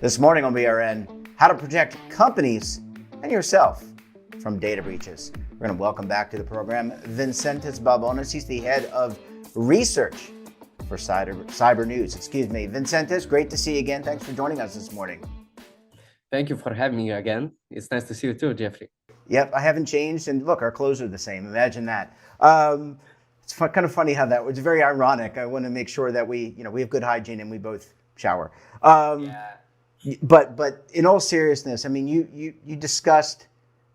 This morning on BRN, how to protect companies and yourself from data breaches. We're going to welcome back to the program Vincentas Baubonis. He's the head of research for CyberNews. Vincentas, great to see you again. Thanks for joining us this morning. Thank you for having me again. It's nice to see you too, Jeffrey. Yep, I haven't changed, and look, our clothes are the same. Imagine that. It's kind of funny how that was very ironic. I want to make sure that we have good hygiene and we both shower. But in all seriousness, I mean, you discussed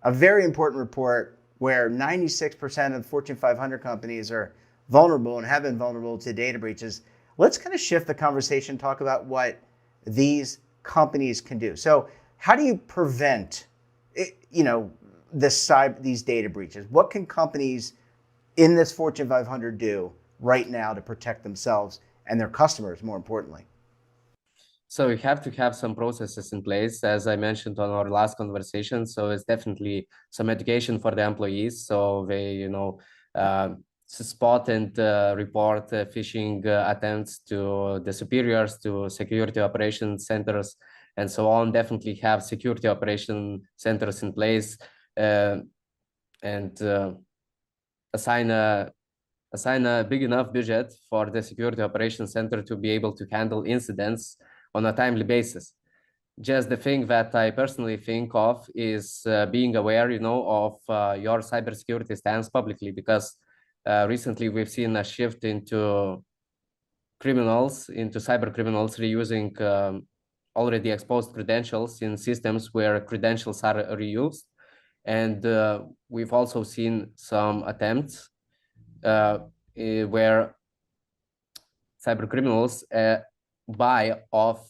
a very important report where 96% of Fortune 500 companies are vulnerable and have been vulnerable to data breaches. Let's kind of shift the conversation, talk about what these companies can do. So how do you prevent, these data breaches? What can companies in this Fortune 500 do right now to protect themselves and their customers, more importantly? So you have to have some processes in place, as I mentioned on our last conversation. So it's definitely some education for the employees, so they, spot and report phishing attempts to the superiors, to security operations centers, and so on. Definitely have security operation centers in place, and assign a big enough budget for the security operations center to be able to handle incidents on a timely basis. Just the thing that I personally think of is being aware, of your cybersecurity stance publicly, because recently we've seen a shift into cyber criminals reusing already exposed credentials in systems where credentials are reused. And we've also seen some attempts where cyber criminals buy off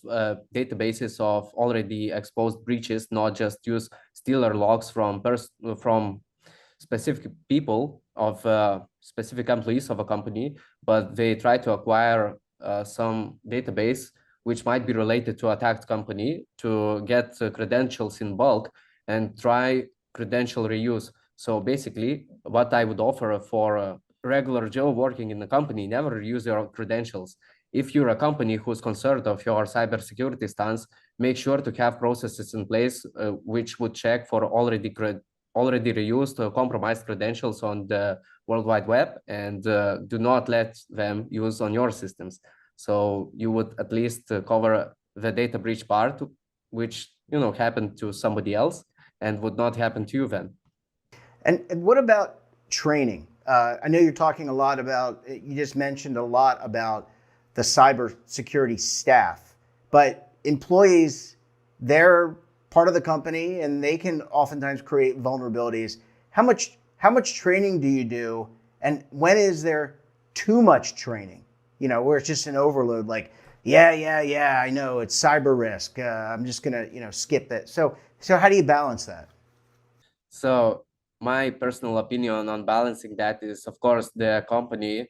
databases of already exposed breaches, not just use stealer logs from specific people of specific employees of a company, but they try to acquire some database which might be related to attacked company to get credentials in bulk and try credential reuse. So basically, what I would offer for regular Joe working in the company, never reuse your credentials. If you're a company who's concerned of your cybersecurity stance, make sure to have processes in place which would check for already reused or compromised credentials on the World Wide Web, and do not let them use on your systems. So you would at least cover the data breach part, which happened to somebody else and would not happen to you then. And what about training? I know you're talking a lot about, you just mentioned a lot about the cybersecurity staff, but employees, they're part of the company and they can oftentimes create vulnerabilities. How much training do you do? And when is there too much training? Where it's just an overload, like, yeah, I know it's cyber risk. I'm just gonna, skip it. So how do you balance that? So my personal opinion on balancing that is, of course, the company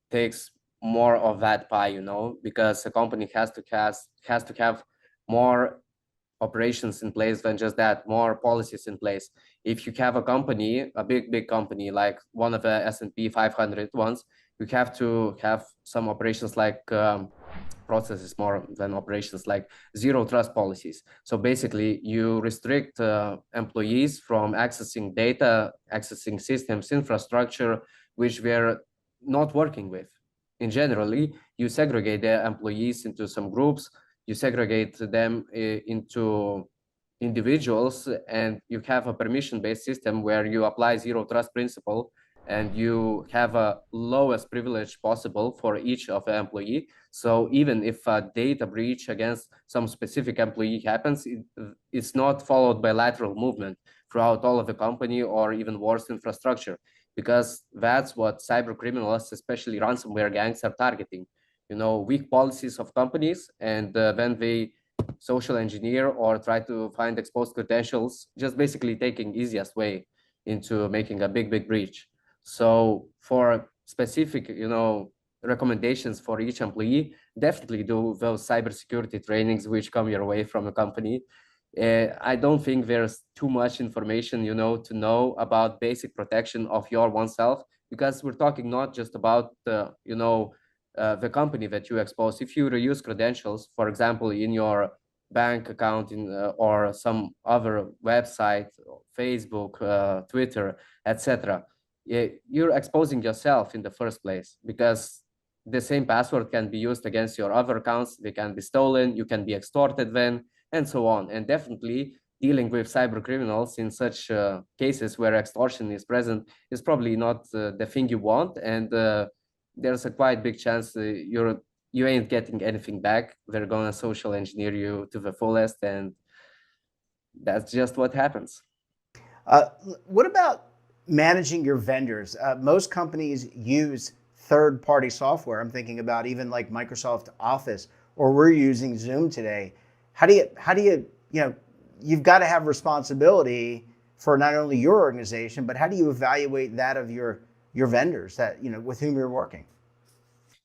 takes more of that pie, because a company has to have more operations in place than just that, more policies in place. If you have a company, a big company, like one of the S&P 500 ones, you have to have some operations like processes more than operations, like zero trust policies. So basically you restrict employees from accessing data, accessing systems, infrastructure, which we're not working with. In generally, you segregate the employees into some groups, you segregate them into individuals, and you have a permission-based system where you apply zero trust principle, and you have a lowest privilege possible for each of the employee. So even if a data breach against some specific employee happens, it's not followed by lateral movement throughout all of the company, or even worse, infrastructure, because that's what cyber criminals, especially ransomware gangs, are targeting. Weak policies of companies, and then they social engineer or try to find exposed credentials, just basically taking easiest way into making a big breach. So for specific, recommendations for each employee, definitely do those cybersecurity trainings which come your way from a company. I don't think there's too much information, to know about basic protection of your oneself, because we're talking not just about, the company that you expose. If you reuse credentials, for example, in your bank account or some other website, Facebook, Twitter, etc., you're exposing yourself in the first place, because the same password can be used against your other accounts. They can be stolen, you can be extorted then, and so on. And definitely dealing with cyber criminals in such cases where extortion is present is probably not the thing you want. And there's a quite big chance you ain't getting anything back. They're gonna social engineer you to the fullest, and that's just what happens. Uh, what about managing your vendors? Most companies use third-party software. I'm thinking about even like Microsoft Office, or we're using Zoom today. You've got to have responsibility for not only your organization, but how do you evaluate that of your vendors that, with whom you're working?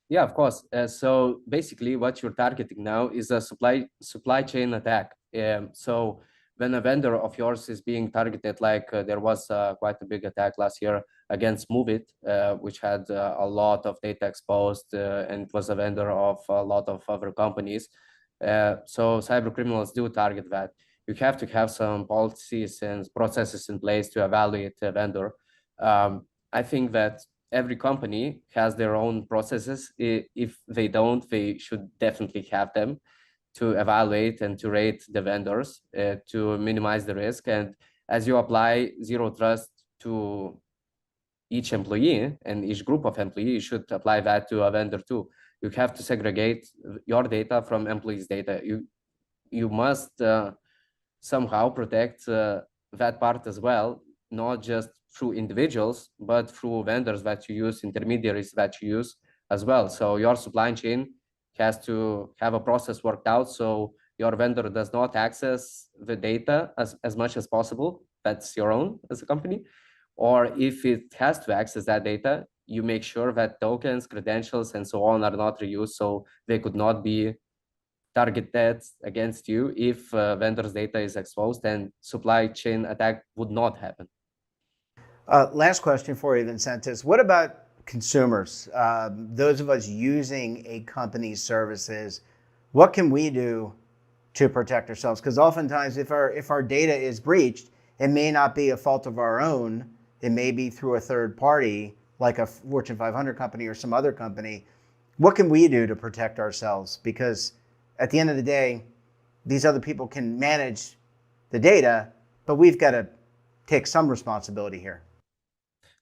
Yeah, of course. So basically, what you're targeting now is a supply chain attack. So when a vendor of yours is being targeted, like there was quite a big attack last year against MoveIt, which had a lot of data exposed, and it was a vendor of a lot of other companies. So cyber criminals do target that. You have to have some policies and processes in place to evaluate a vendor. I think that every company has their own processes. If they don't, they should definitely have them to evaluate and to rate the vendors to minimize the risk. And as you apply zero trust to each employee and each group of employees, you should apply that to a vendor too. You have to segregate your data from employees' data. You must somehow protect that part as well, not just through individuals, but through vendors that you use, intermediaries that you use as well. So your supply chain has to have a process worked out so your vendor does not access the data as much as possible. That's your own as a company. Or if it has to access that data, you make sure that tokens, credentials, and so on are not reused, so they could not be targeted against you if vendor's data is exposed, and supply chain attack would not happen. Last question for you, Vincentas. What about consumers? Those of us using a company's services, what can we do to protect ourselves? Because oftentimes, if our data is breached, it may not be a fault of our own. It may be through a third party, like a Fortune 500 company or some other company. What can we do to protect ourselves? Because at the end of the day, these other people can manage the data, but we've got to take some responsibility here.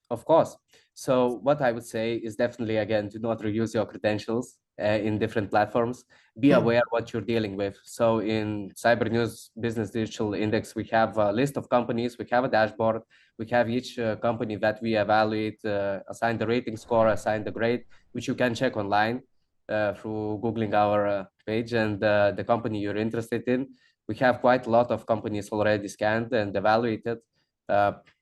Of course. So what I would say is definitely, again, do not reuse your credentials in different platforms. Be aware what you're dealing with. So in CyberNews Business Digital Index, we have a list of companies, we have a dashboard, we have each company that we evaluate, assign the rating score, assign the grade, which you can check online through Googling our page and the company you're interested in. We have quite a lot of companies already scanned and evaluated.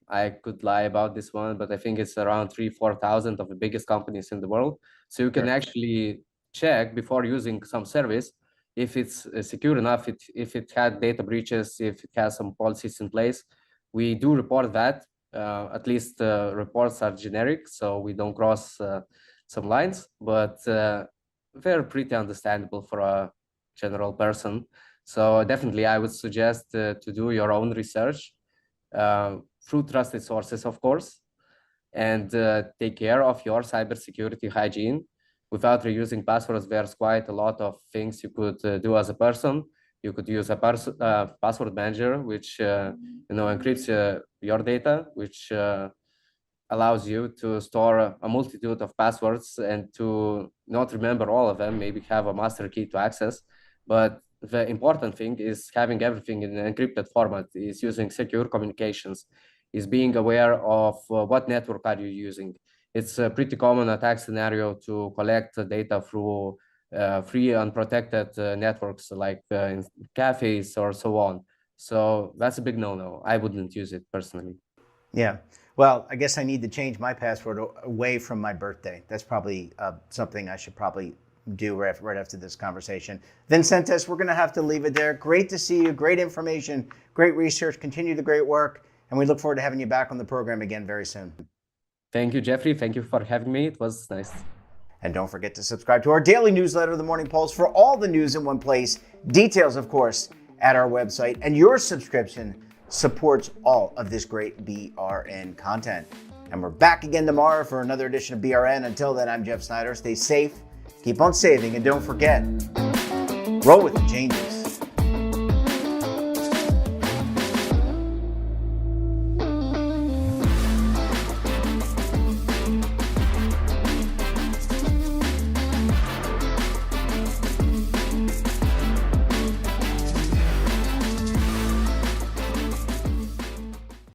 I could lie about this one, but I think it's around 3,000-4,000 of the biggest companies in the world. So you can actually check before using some service if it's secure enough, if it had data breaches, if it has some policies in place. We do report that. At least reports are generic, so we don't cross some lines, but they're pretty understandable for a general person. So definitely, I would suggest to do your own research through trusted sources, of course, and take care of your cybersecurity hygiene. Without reusing passwords, there's quite a lot of things you could do as a person. You could use a password manager, which encrypts your data, which allows you to store a multitude of passwords and to not remember all of them, maybe have a master key to access. But the important thing is having everything in an encrypted format, is using secure communications, is being aware of what network are you using. It's a pretty common attack scenario to collect data through free unprotected networks like in cafes or so on. So that's a big no-no. I wouldn't use it personally. Yeah. Well, I guess I need to change my password away from my birthday. That's probably something I should probably do right after this conversation. Vincentas, we're going to have to leave it there. Great to see you. Great information, great research. Continue the great work. And we look forward to having you back on the program again very soon. Thank you, Jeffrey. Thank you for having me. It was nice. And don't forget to subscribe to our daily newsletter, The Morning Pulse, for all the news in one place. Details, of course, at our website. And your subscription supports all of this great BRN content. And we're back again tomorrow for another edition of BRN. Until then, I'm Jeff Snyder. Stay safe, keep on saving, and don't forget, roll with the changes.